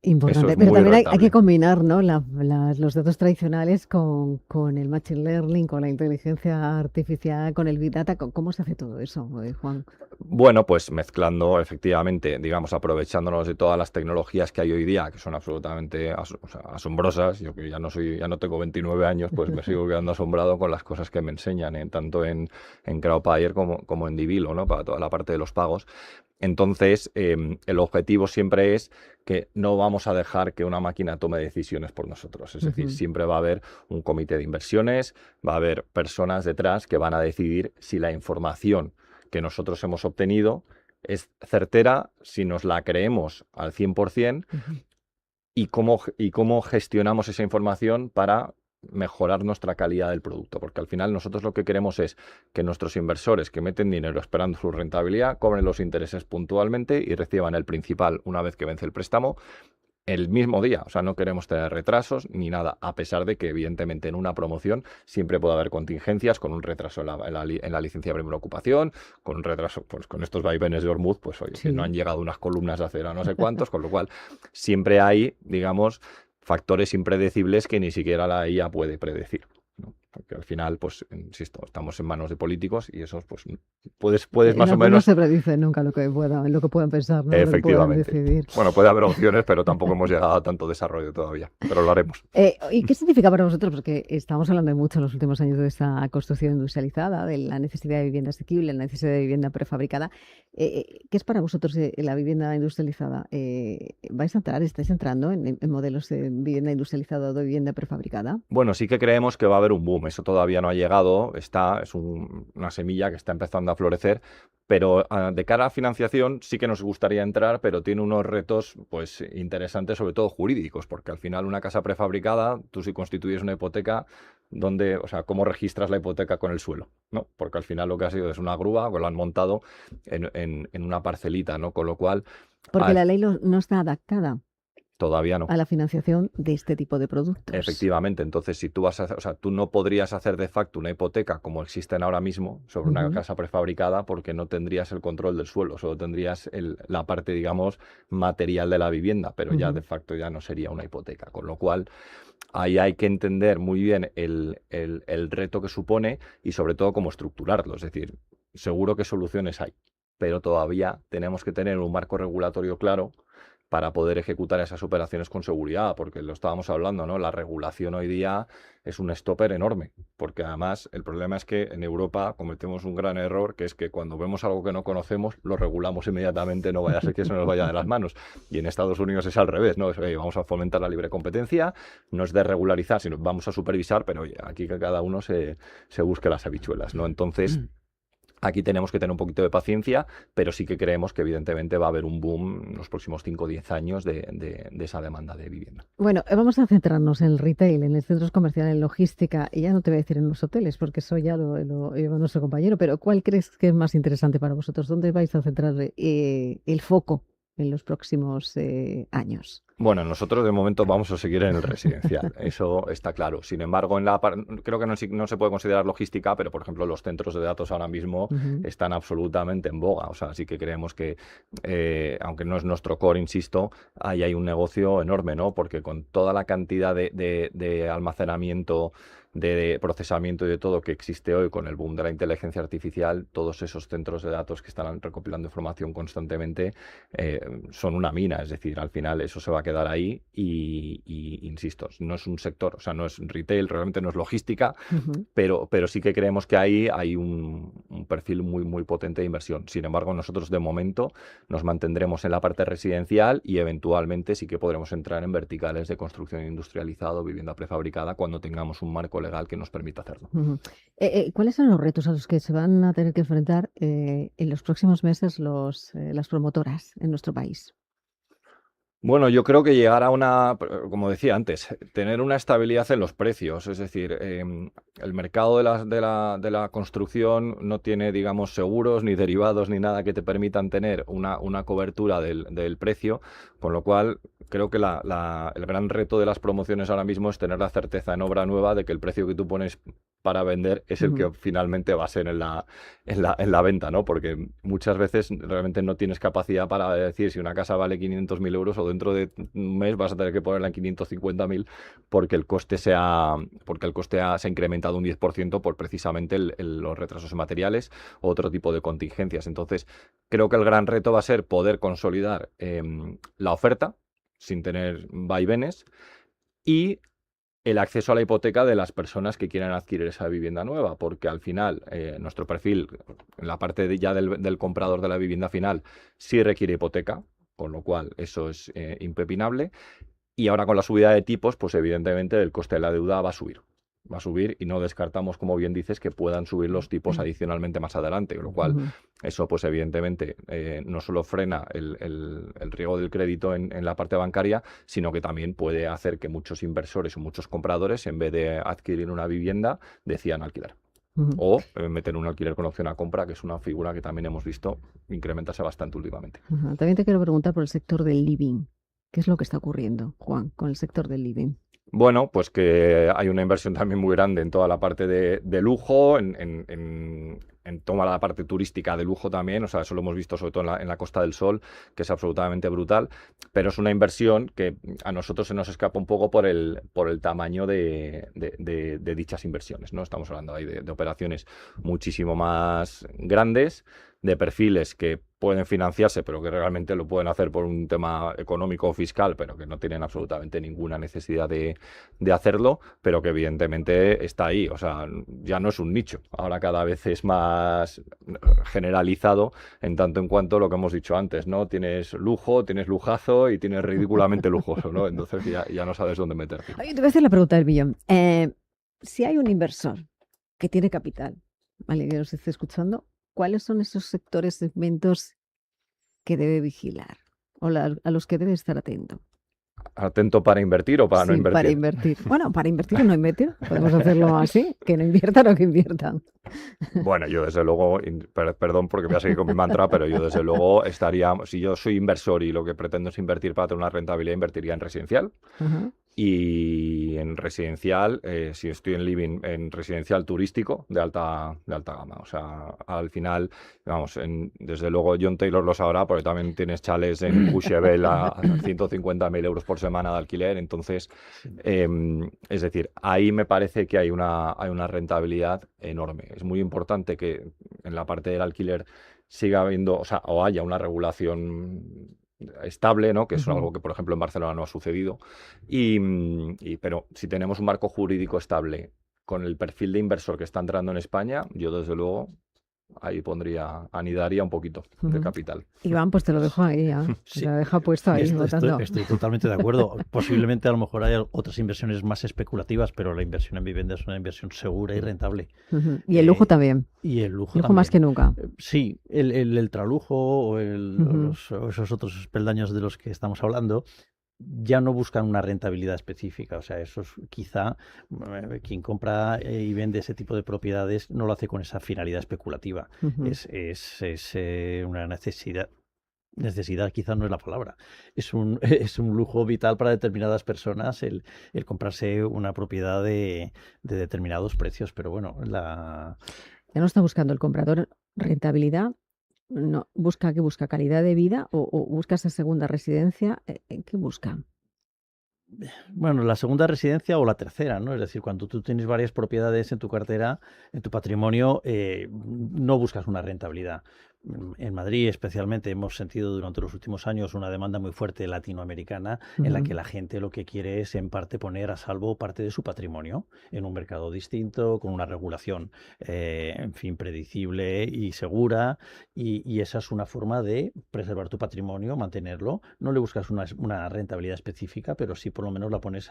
importante. eso es Pero muy también hay rentable. que combinar, ¿no? Los datos tradicionales con el machine learning, con la inteligencia artificial, con el big data. ¿Cómo se hace todo eso, Juan? Bueno, pues mezclando efectivamente, digamos, aprovechándonos de todas las tecnologías que hay hoy día, que son absolutamente asombrosas. Yo que ya no tengo 29 años, pues me sigo quedando asombrado con las cosas que me enseñan, tanto en Crowdpire como en Divilo, ¿no? Para toda la parte de los pagos. Entonces, el objetivo siempre es que no vamos a dejar que una máquina tome decisiones por nosotros. Es decir, siempre va a haber un comité de inversiones, va a haber personas detrás que van a decidir si la información que nosotros hemos obtenido es certera, si nos la creemos al 100% y cómo gestionamos esa información para mejorar nuestra calidad del producto, porque al final nosotros lo que queremos es que nuestros inversores que meten dinero esperando su rentabilidad cobren los intereses puntualmente y reciban el principal una vez que vence el préstamo el mismo día. O sea, no queremos tener retrasos ni nada, a pesar de que evidentemente en una promoción siempre puede haber contingencias, con un retraso en la licencia de primera ocupación, con un retraso, pues con estos vaivenes de Hormuz, pues oye, que no han llegado unas columnas de acero a no sé cuántos, con lo cual siempre hay, digamos, factores impredecibles que ni siquiera la IA puede predecir, ¿no? Porque al final, pues, insisto, estamos en manos de políticos y esos, pues, puedes más o menos... No se predice nunca lo que puedan pensar, ¿no? Efectivamente. Lo que puedan decidir. Bueno, puede haber opciones, pero tampoco hemos llegado a tanto desarrollo todavía, pero lo haremos. ¿Y qué significa para vosotros? Porque estamos hablando mucho en los últimos años de esta construcción industrializada, de la necesidad de vivienda asequible, la necesidad de vivienda prefabricada. ¿Qué es para vosotros la vivienda industrializada? ¿Estáis entrando en modelos de vivienda industrializada o de vivienda prefabricada? Bueno, sí que creemos que va a haber un boom. Eso todavía no ha llegado. Es una semilla que está empezando a florecer. Pero de cara a financiación sí que nos gustaría entrar, pero tiene unos retos pues interesantes, sobre todo jurídicos, porque al final una casa prefabricada, tú si constituyes una hipoteca, o sea, ¿cómo registras la hipoteca con el suelo? ¿No? Porque al final lo que ha sido es una grúa, que lo han montado en una parcelita, ¿no? Con lo cual... Porque la ley no está adaptada Todavía no. a la financiación de este tipo de productos. Efectivamente, entonces si tú tú no podrías hacer de facto una hipoteca como existen ahora mismo sobre una casa prefabricada, porque no tendrías el control del suelo, solo tendrías la parte, digamos, material de la vivienda, pero ya de facto ya no sería una hipoteca, con lo cual ahí hay que entender muy bien el reto que supone y sobre todo cómo estructurarlo. Es decir, seguro que soluciones hay, pero todavía tenemos que tener un marco regulatorio claro para poder ejecutar esas operaciones con seguridad, porque lo estábamos hablando, ¿no? La regulación hoy día es un stopper enorme, porque además el problema es que en Europa cometemos un gran error, que es que cuando vemos algo que no conocemos, lo regulamos inmediatamente, no vaya a ser que se nos vaya de las manos. Y en Estados Unidos es al revés, ¿no? Vamos a fomentar la libre competencia, no es de regularizar, sino vamos a supervisar, pero oye, aquí que cada uno se busque las habichuelas, ¿no? Entonces... Aquí tenemos que tener un poquito de paciencia, pero sí que creemos que evidentemente va a haber un boom en los próximos 5 o 10 años de esa demanda de vivienda. Bueno, vamos a centrarnos en el retail, en los centros comerciales, en logística, y ya no te voy a decir en los hoteles, porque eso ya lo lleva nuestro compañero, pero ¿cuál crees que es más interesante para vosotros? ¿Dónde vais a centrar el foco en los próximos años? Bueno, nosotros de momento vamos a seguir en el residencial, eso está claro. Sin embargo, creo que no se puede considerar logística, pero por ejemplo los centros de datos ahora mismo están absolutamente en boga. O sea, sí que creemos que, aunque no es nuestro core, insisto, ahí hay un negocio enorme, ¿no? Porque con toda la cantidad de almacenamiento de procesamiento y de todo que existe hoy con el boom de la inteligencia artificial, todos esos centros de datos que están recopilando información constantemente son una mina, es decir, al final eso se va a quedar ahí y insisto, no es un sector, o sea, no es retail, realmente no es logística, pero sí que creemos que ahí hay un perfil muy, muy potente de inversión. Sin embargo, nosotros de momento nos mantendremos en la parte residencial y eventualmente sí que podremos entrar en verticales de construcción industrializado, vivienda prefabricada, cuando tengamos un marco legal que nos permita hacerlo. ¿Cuáles son los retos a los que se van a tener que enfrentar en los próximos meses las promotoras en nuestro país? Bueno, yo creo que llegar a como decía antes, tener una estabilidad en los precios. Es decir, el mercado de la construcción no tiene, digamos, seguros ni derivados ni nada que te permitan tener una cobertura del precio, con lo cual creo que el gran reto de las promociones ahora mismo es tener la certeza en obra nueva de que el precio que tú pones para vender es el que finalmente va a ser en la venta, ¿no? Porque muchas veces realmente no tienes capacidad para decir si una casa vale 500.000 euros o dentro de un mes vas a tener que ponerla en 550.000 porque el coste se ha incrementado un 10% por precisamente los retrasos en materiales o otro tipo de contingencias. Entonces, creo que el gran reto va a ser poder consolidar la oferta sin tener vaivenes y el acceso a la hipoteca de las personas que quieran adquirir esa vivienda nueva, porque al final nuestro perfil, en la parte ya del comprador de la vivienda final, sí requiere hipoteca, con lo cual eso es impepinable. Y ahora con la subida de tipos, pues evidentemente el coste de la deuda va a subir. Va a subir y no descartamos, como bien dices, que puedan subir los tipos adicionalmente más adelante, con lo cual eso pues evidentemente no solo frena el riesgo del crédito en la parte bancaria, sino que también puede hacer que muchos inversores o muchos compradores, en vez de adquirir una vivienda, decidan alquilar. O meter un alquiler con opción a compra, que es una figura que también hemos visto incrementarse bastante últimamente. También te quiero preguntar por el sector del living. ¿Qué es lo que está ocurriendo, Juan, con el sector del living? Bueno, pues que hay una inversión también muy grande en toda la parte de lujo, en toda la parte turística de lujo también, o sea, eso lo hemos visto sobre todo en la Costa del Sol, que es absolutamente brutal, pero es una inversión que a nosotros se nos escapa un poco por el tamaño de dichas inversiones, ¿no? Estamos hablando ahí de operaciones muchísimo más grandes, de perfiles que pueden financiarse, pero que realmente lo pueden hacer por un tema económico o fiscal, pero que no tienen absolutamente ninguna necesidad de hacerlo, pero que evidentemente está ahí. O sea, ya no es un nicho. Ahora cada vez es más generalizado en tanto en cuanto lo que hemos dicho antes, ¿no? Tienes lujo, tienes lujazo y tienes ridículamente lujoso, ¿no? Entonces ya no sabes dónde meterte. Oye, te voy a hacer la pregunta del millón. Si hay un inversor que tiene capital, ¿vale? Que nos esté escuchando, ¿cuáles son esos sectores, segmentos que debe vigilar o a los que debe estar atento? ¿Atento para invertir o para no invertir? Para invertir. Bueno, para invertir o no invertir. Podemos hacerlo así, que no inviertan o que inviertan. Bueno, yo desde luego, perdón porque voy a seguir con mi mantra, pero yo desde luego si yo soy inversor y lo que pretendo es invertir para tener una rentabilidad, invertiría en residencial. Y en residencial, si estoy en living, en residencial turístico de alta gama. O sea, al final, vamos, desde luego John Taylor lo sabrá, porque también tienes chales en Courchevel a 150.000 euros por semana de alquiler. Entonces, es decir, ahí me parece que hay una rentabilidad enorme. Es muy importante que en la parte del alquiler siga habiendo, o haya una regulación estable, ¿no? Que es algo que, por ejemplo, en Barcelona no ha sucedido. Pero si tenemos un marco jurídico estable con el perfil de inversor que está entrando en España, yo desde luego ahí anidaría un poquito de capital. Iván, pues te lo dejo ahí, ya. Sí, te lo dejo puesto ahí. Estoy totalmente de acuerdo. Posiblemente a lo mejor hay otras inversiones más especulativas, pero la inversión en vivienda es una inversión segura y rentable. Y el lujo también. Y el lujo también. Más que nunca. Sí, el ultralujo o esos otros peldaños de los que estamos hablando ya no buscan una rentabilidad específica. O sea, eso es quizá quien compra y vende ese tipo de propiedades no lo hace con esa finalidad especulativa. Es una necesidad. Necesidad quizás no es la palabra. Es un lujo vital para determinadas personas el comprarse una propiedad de determinados precios. Pero bueno, ya no está buscando el comprador rentabilidad. No, ¿qué busca? ¿Calidad de vida o busca esa segunda residencia? ¿Qué busca? Bueno, la segunda residencia o la tercera, ¿no? Es decir, cuando tú tienes varias propiedades en tu cartera, en tu patrimonio, no buscas una rentabilidad. En Madrid, especialmente, hemos sentido durante los últimos años una demanda muy fuerte latinoamericana en la que la gente lo que quiere es, en parte, poner a salvo parte de su patrimonio en un mercado distinto, con una regulación, en fin, predecible y segura. Y esa es una forma de preservar tu patrimonio, mantenerlo. No le buscas una rentabilidad específica, pero sí por lo menos la pones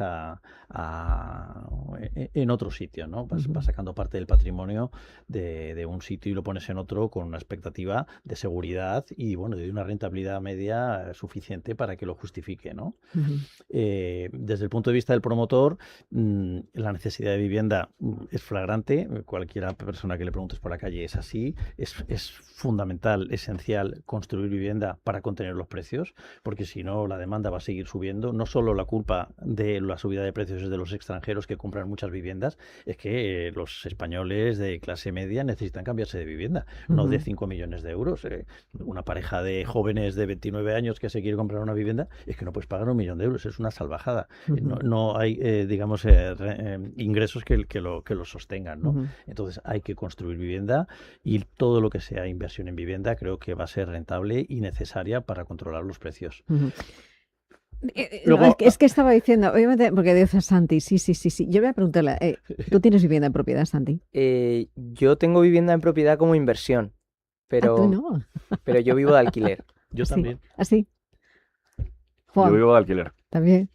en otro sitio, ¿no? Vas sacando parte del patrimonio de un sitio y lo pones en otro con una expectativa de seguridad y, bueno, de una rentabilidad media suficiente para que lo justifique, ¿no? Desde el punto de vista del promotor, la necesidad de vivienda es flagrante. Cualquier persona que le preguntes por la calle es así. Es fundamental, esencial construir vivienda para contener los precios, porque si no la demanda va a seguir subiendo. No solo la culpa de la subida de precios es de los extranjeros que compran muchas viviendas, es que los españoles de clase media necesitan cambiarse de vivienda, no de 5 millones de euros. Una pareja de jóvenes de 29 años que se quiere comprar una vivienda, es que no puedes pagar 1 millón de euros, es una salvajada. No hay, digamos, ingresos que lo sostengan, ¿no? Entonces hay que construir vivienda y todo lo que sea inversión en vivienda creo que va a ser rentable y necesaria para controlar los precios. Luego, es que estaba diciendo, obviamente, porque dice Santi, sí. Yo voy a preguntarle, ¿tú tienes vivienda en propiedad, Santi? Yo tengo vivienda en propiedad como inversión, pero, ¿tú no? pero yo vivo de alquiler. Yo también. ¿Así? Yo vivo de alquiler. También.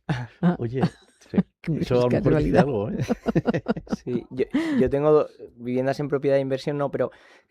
Oye, Sí. eso a lo mejor dice algo, ¿eh? Sí, yo tengo viviendas en propiedad de inversión, no, pero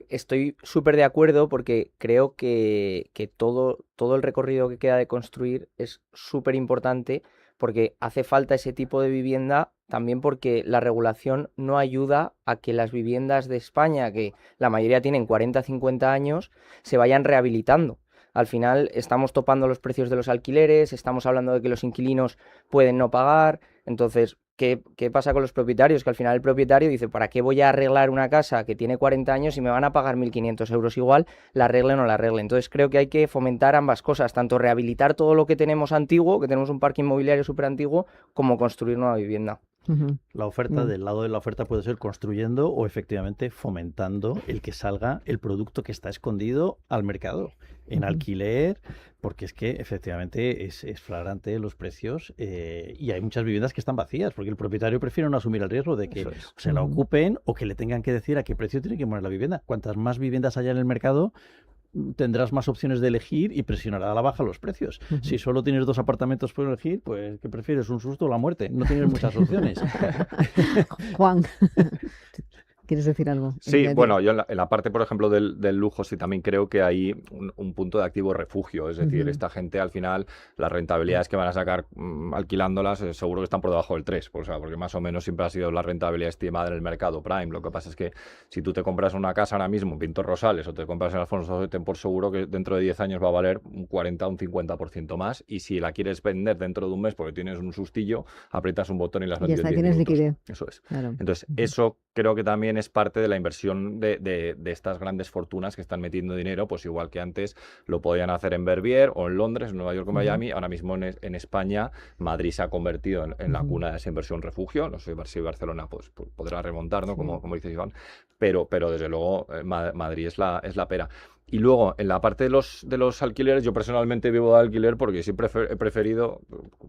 estoy súper de acuerdo porque creo que todo el recorrido que queda de construir es súper importante porque hace falta ese tipo de vivienda también porque la regulación no ayuda a que las viviendas de España, que la mayoría tienen 40, 50 años, se vayan rehabilitando. Al final estamos topando los precios de los alquileres, estamos hablando de que los inquilinos pueden no pagar. Entonces, ¿qué pasa con los propietarios? Que al final el propietario dice, ¿para qué voy a arreglar una casa que tiene 40 años y me van a pagar 1.500 euros igual, la arregle o no la arregle? Entonces creo que hay que fomentar ambas cosas, tanto rehabilitar todo lo que tenemos antiguo, que tenemos un parque inmobiliario súper antiguo, como construir nueva vivienda. La oferta, del lado de la oferta puede ser construyendo o efectivamente fomentando el que salga el producto que está escondido al mercado, en alquiler, porque es que efectivamente es flagrante los precios y hay muchas viviendas que están vacías, porque el propietario prefiere no asumir el riesgo de que se la ocupen o que le tengan que decir a qué precio tiene que poner la vivienda. Cuantas más viviendas haya en el mercado, tendrás más opciones de elegir y presionará a la baja los precios. Si solo tienes 2 apartamentos por elegir, pues ¿qué prefieres? ¿Un susto o la muerte? No tienes muchas opciones. Juan, ¿quieres decir algo? Sí, bueno, yo en la parte, por ejemplo, del lujo, sí también creo que hay un punto de activo refugio. Es decir, esta gente, al final, las rentabilidades que van a sacar alquilándolas, seguro que están por debajo del 3, porque más o menos siempre ha sido la rentabilidad estimada en el mercado prime. Lo que pasa es que si tú te compras una casa ahora mismo en Pintor Rosales o te compras en Alfonso, ten por seguro que dentro de 10 años va a valer un 40 o un 50% más. Y si la quieres vender dentro de un mes porque tienes un sustillo, aprietas un botón y las vendes en 10 tienes minutos. liquidez. Eso es. Claro. Entonces, eso creo que también es parte de la inversión de estas grandes fortunas que están metiendo dinero, pues igual que antes lo podían hacer en Verbier o en Londres, en Nueva York o Miami, ahora mismo en España, Madrid se ha convertido en la cuna de esa inversión refugio. No sé si Barcelona pues podrá remontar, ¿no? Como dice Iván, pero desde luego Madrid es la pera. Y luego, en la parte de los alquileres, yo personalmente vivo de alquiler porque siempre he preferido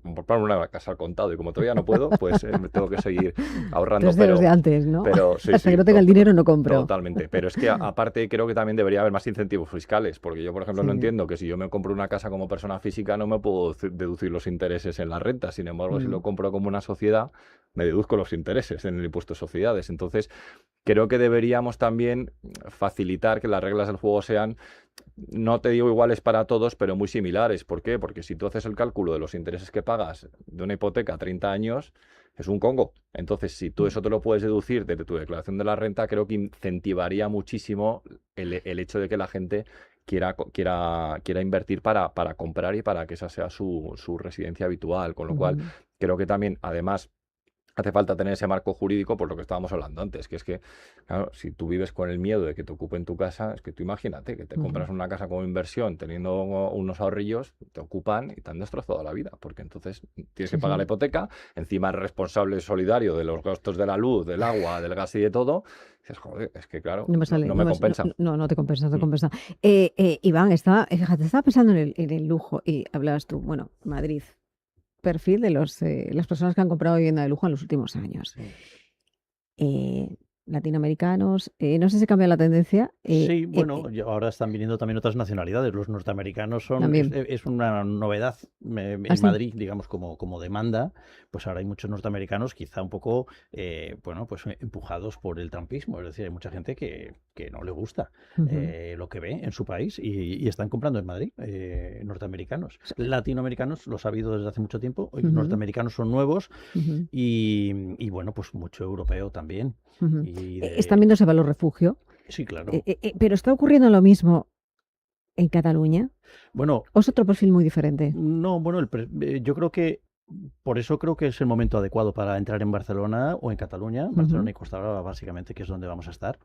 comprarme una casa al contado y como todavía no puedo, pues tengo que seguir ahorrando. Entonces de los de antes, ¿no? Pero, sí, hasta que no tenga el dinero no compro. Totalmente. Pero es que aparte creo que también debería haber más incentivos fiscales, porque yo, por ejemplo, no entiendo que si yo me compro una casa como persona física no me puedo deducir los intereses en la renta. Sin embargo, si lo compro como una sociedad, me deduzco los intereses en el impuesto de sociedades. Entonces, creo que deberíamos también facilitar que las reglas del juego sean, no te digo iguales para todos, pero muy similares. ¿Por qué? Porque si tú haces el cálculo de los intereses que pagas de una hipoteca a 30 años, es un congo. Entonces, si tú eso te lo puedes deducir desde tu declaración de la renta, creo que incentivaría muchísimo el hecho de que la gente quiera invertir para comprar y para que esa sea su residencia habitual. Con lo cual, creo que también, además, hace falta tener ese marco jurídico por lo que estábamos hablando antes, que es que, claro, si tú vives con el miedo de que te ocupen tu casa, es que tú imagínate que te compras una casa como inversión teniendo unos ahorrillos, te ocupan y te han destrozado la vida, porque entonces tienes que pagar la hipoteca, encima eres responsable solidario de los gastos de la luz, del agua, del gas y de todo. Dices, joder, es que claro, no me compensa. No te compensa, no te compensa. Iván, fíjate, estaba pensando en el lujo y hablabas tú, bueno, Madrid, perfil de las personas que han comprado vivienda de lujo en los últimos años. Latinoamericanos, no sé si cambia la tendencia. Sí, bueno, ahora están viniendo también otras nacionalidades. Los norteamericanos es una novedad en Madrid, digamos, como demanda. Pues ahora hay muchos norteamericanos quizá un poco, bueno, pues empujados por el trumpismo. Es decir, hay mucha gente que no le gusta lo que ve en su país y están comprando en Madrid, norteamericanos. Latinoamericanos los ha habido desde hace mucho tiempo. Norteamericanos son nuevos y bueno, pues mucho europeo también. Están viendo ese valor refugio. Sí, claro. Pero está ocurriendo lo mismo en Cataluña. Bueno, ¿o es otro perfil muy diferente? No, bueno, yo creo que por eso creo que es el momento adecuado para entrar en Barcelona o en Cataluña, Barcelona y Costa Brava básicamente, que es donde vamos a estar.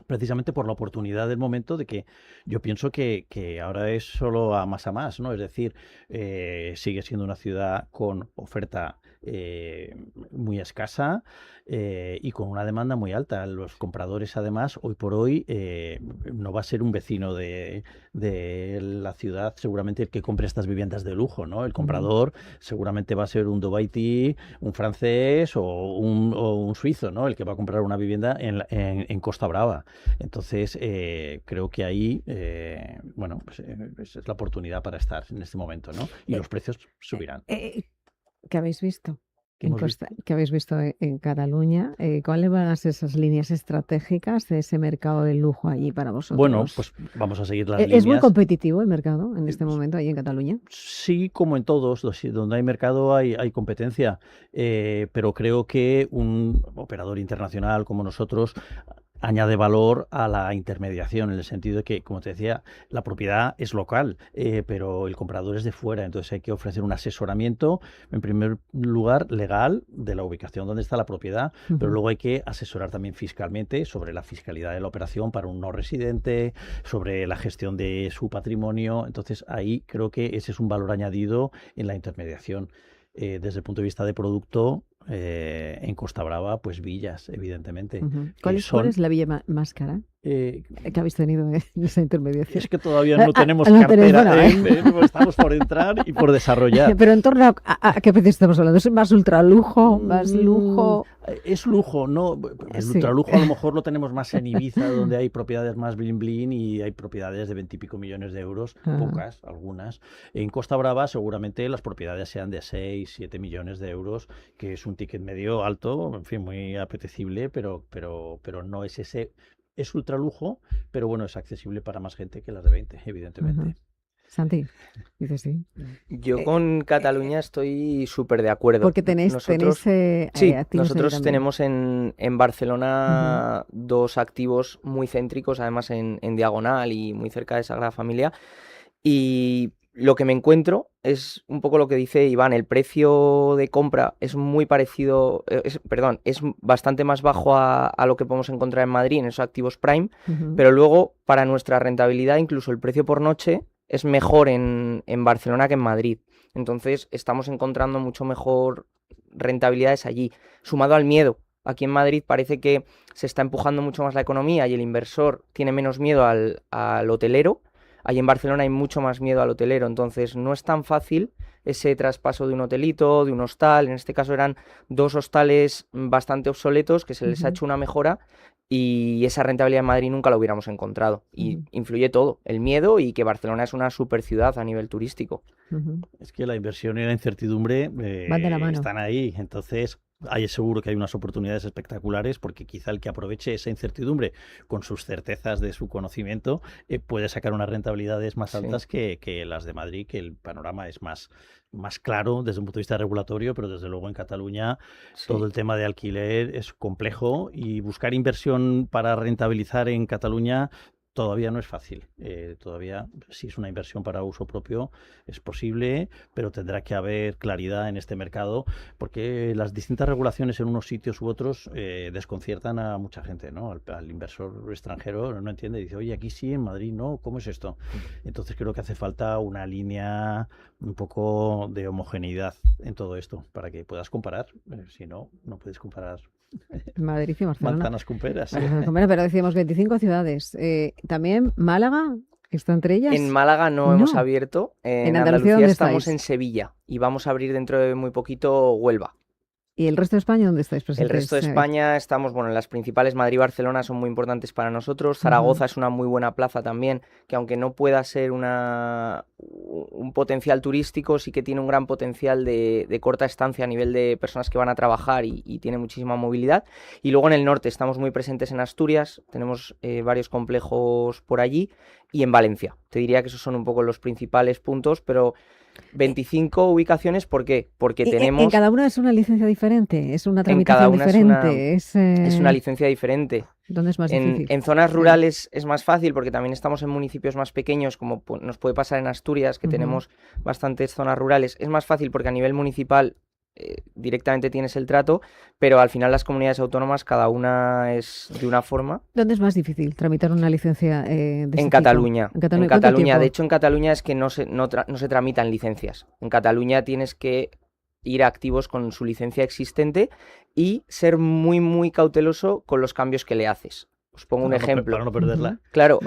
Precisamente por la oportunidad del momento de que yo pienso que ahora es solo a más, ¿no? Es decir, sigue siendo una ciudad con oferta muy escasa y con una demanda muy alta. Los compradores, además, hoy por hoy no va a ser un vecino de la ciudad seguramente el que compre estas viviendas de lujo, ¿no? El comprador seguramente va a ser un dubaití, un francés o un suizo, ¿no? El que va a comprar una vivienda en Costa Brava. Entonces, creo que ahí, bueno, pues, es la oportunidad para estar en este momento, ¿no? Y los precios subirán. ¿Qué habéis visto? ¿Qué habéis visto en Cataluña? ¿Cuáles van a ser esas líneas estratégicas de ese mercado del lujo allí para vosotros? Bueno, pues vamos a seguir las líneas. ¿Es muy competitivo el mercado en este momento allí en Cataluña? Sí, como en todos, donde hay mercado hay competencia, pero creo que un operador internacional como nosotros añade valor a la intermediación, en el sentido de que, como te decía, la propiedad es local, pero el comprador es de fuera, entonces hay que ofrecer un asesoramiento, en primer lugar, legal, de la ubicación donde está la propiedad, pero luego hay que asesorar también fiscalmente sobre la fiscalidad de la operación para un no residente, sobre la gestión de su patrimonio. Entonces ahí creo que ese es un valor añadido en la intermediación. Desde el punto de vista de producto, en Costa Brava, pues villas, evidentemente. ¿Cuál es la villa más cara que habéis tenido en esa intermediación? Es que todavía no tenemos cartera, estamos por entrar y por desarrollar. Pero en torno a qué precio estamos hablando, ¿es más ultralujo, más lujo? Es lujo, ¿no? El ultralujo a lo mejor lo tenemos más en Ibiza, donde hay propiedades más blin blin y hay propiedades de 20 y pico millones de euros, pocas, algunas. En Costa Brava seguramente las propiedades sean de 6, 7 millones de euros, que es un ticket medio alto, en fin, muy apetecible, pero no es ese. Es ultralujo, pero bueno, es accesible para más gente que las de 20, evidentemente. Santi, dices sí. Yo con Cataluña estoy súper de acuerdo. Porque nosotros tenemos en Barcelona dos activos muy céntricos, además en Diagonal y muy cerca de Sagrada Familia. Y lo que me encuentro es un poco lo que dice Iván, el precio de compra es muy parecido, es bastante más bajo a lo que podemos encontrar en Madrid, en esos activos prime, pero luego para nuestra rentabilidad incluso el precio por noche es mejor en Barcelona que en Madrid. Entonces estamos encontrando mucho mejor rentabilidades allí, sumado al miedo. Aquí en Madrid parece que se está empujando mucho más la economía y el inversor tiene menos miedo al hotelero. Ahí en Barcelona hay mucho más miedo al hotelero, entonces no es tan fácil ese traspaso de un hotelito, de un hostal. En este caso eran 2 hostales bastante obsoletos que se les ha hecho una mejora y esa rentabilidad en Madrid nunca la hubiéramos encontrado. Y influye todo, el miedo y que Barcelona es una super ciudad a nivel turístico. Es que la inversión y la incertidumbre van de la mano. Están ahí, entonces seguro que hay unas oportunidades espectaculares porque quizá el que aproveche esa incertidumbre con sus certezas de su conocimiento puede sacar unas rentabilidades más altas que las de Madrid, que el panorama es más claro desde un punto de vista regulatorio, pero desde luego en Cataluña todo el tema de alquiler es complejo y buscar inversión para rentabilizar en Cataluña Todavía no es fácil. Todavía, si es una inversión para uso propio, es posible, pero tendrá que haber claridad en este mercado, porque las distintas regulaciones en unos sitios u otros desconciertan a mucha gente, ¿no? Al inversor extranjero no entiende, dice, oye, aquí sí, en Madrid no, ¿cómo es esto? Entonces creo que hace falta una línea un poco de homogeneidad en todo esto, para que puedas comparar. Si no, no puedes comparar Madrid y Barcelona. manzanas con peras. Bueno, pero decíamos 25 ciudades. También Málaga está entre ellas. En Málaga no hemos abierto. ¿En En Andalucía Andalucía dónde estamos estáis? en Sevilla y vamos a abrir dentro de muy poquito Huelva. ¿Y el resto de España dónde estáis El presentes? resto de España estamos, bueno, en las principales, Madrid y Barcelona son muy importantes para nosotros. Zaragoza es una muy buena plaza también, que aunque no pueda ser un potencial turístico, sí que tiene un gran potencial de corta estancia a nivel de personas que van a trabajar y tiene muchísima movilidad. Y luego en el norte estamos muy presentes en Asturias, tenemos varios complejos por allí y en Valencia. Te diría que esos son un poco los principales puntos, pero 25 ubicaciones, ¿por qué? Porque tenemos... En cada una es una licencia diferente, es una En cada tramitación una diferente. es una licencia diferente. ¿Dónde es más difícil? En zonas rurales es más fácil porque también estamos en municipios más pequeños, como nos puede pasar en Asturias, que tenemos bastantes zonas rurales. Es más fácil porque a nivel municipal directamente tienes el trato, pero al final las comunidades autónomas cada una es de una forma. ¿Dónde es más difícil tramitar una licencia de este En tipo? Cataluña. En En ¿Cuánto Cataluña. tiempo? De hecho, en Cataluña es que no se tramitan licencias. En Cataluña tienes que ir activos con su licencia existente y ser muy, muy cauteloso con los cambios que le haces. Os pongo un ejemplo. Para no perderla. Claro,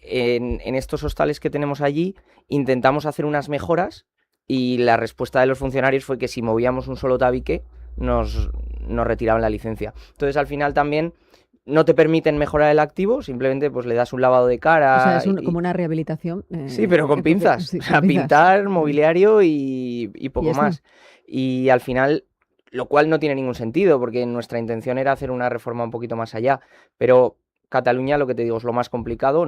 en estos hostales que tenemos allí intentamos hacer unas mejoras y la respuesta de los funcionarios fue que si movíamos un solo tabique nos retiraban la licencia. Entonces al final también no te permiten mejorar el activo, simplemente pues le das un lavado de cara. O sea, es como una rehabilitación. Sí, pero con pinzas. Sí, O sea, con pinzas. pintar, mobiliario y poco Ya está. más. Y al final, lo cual no tiene ningún sentido, porque nuestra intención era hacer una reforma un poquito más allá. Pero Cataluña, lo que te digo, es lo más complicado.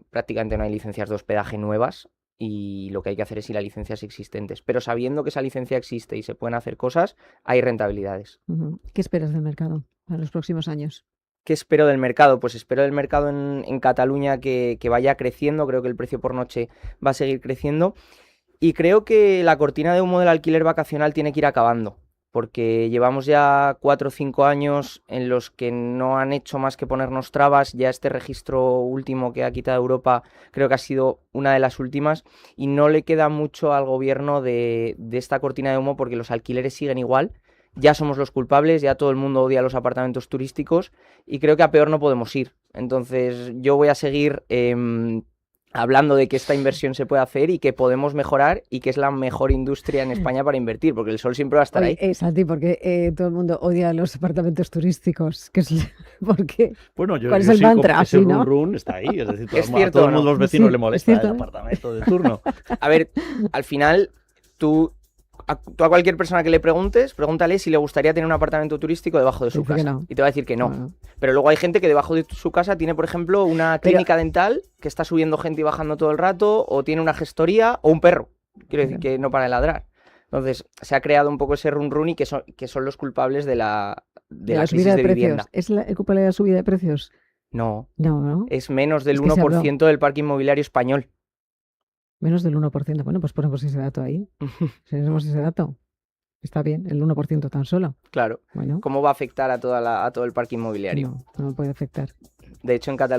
Prácticamente no hay licencias de hospedaje nuevas. Y lo que hay que hacer es ir a licencias existentes. Pero sabiendo que esa licencia existe y se pueden hacer cosas, hay rentabilidades. ¿Qué esperas del mercado para los próximos años? ¿Qué espero del mercado? Pues espero del mercado en Cataluña que vaya creciendo. Creo que el precio por noche va a seguir creciendo. Y creo que la cortina de humo del alquiler vacacional tiene que ir acabando. Porque llevamos ya 4 o 5 años en los que no han hecho más que ponernos trabas. Ya este registro último que ha quitado Europa creo que ha sido una de las últimas y no le queda mucho al gobierno de esta cortina de humo porque los alquileres siguen igual. Ya somos los culpables, ya todo el mundo odia los apartamentos turísticos y creo que a peor no podemos ir. Entonces yo voy a seguir hablando de que esta inversión se puede hacer y que podemos mejorar y que es la mejor industria en España para invertir, porque el sol siempre va a estar ahí. Santi, porque todo el mundo odia los apartamentos turísticos. ¿Por qué? Bueno, ¿Cuál es el mantra? Ese ¿Sí, no? run está ahí, es decir, Es a cierto, todo el ¿no? mundo, los vecinos Sí, le es molesta el cierto. apartamento de turno. A ver, al final tú a cualquier persona que le preguntes, pregúntale si le gustaría tener un apartamento turístico debajo de su Dice que casa. no. Y te va a decir que no. Bueno. Pero luego hay gente que debajo de su casa tiene, por ejemplo, una clínica dental que está subiendo gente y bajando todo el rato, o tiene una gestoría, o un perro. Quiero decir que no para de ladrar. Entonces, se ha creado un poco ese run y que son los culpables de la subida crisis de precios. vivienda. ¿Es el culpable de la subida de precios? No, No. es menos del Es que se 1% del parque inmobiliario español. Menos del 1%. Bueno, pues ponemos ese dato ahí. Tenemos ese dato. Está bien, el 1% tan solo. Claro. Bueno, ¿Cómo va a afectar a todo el parque inmobiliario? no puede afectar. De hecho, en Cataluña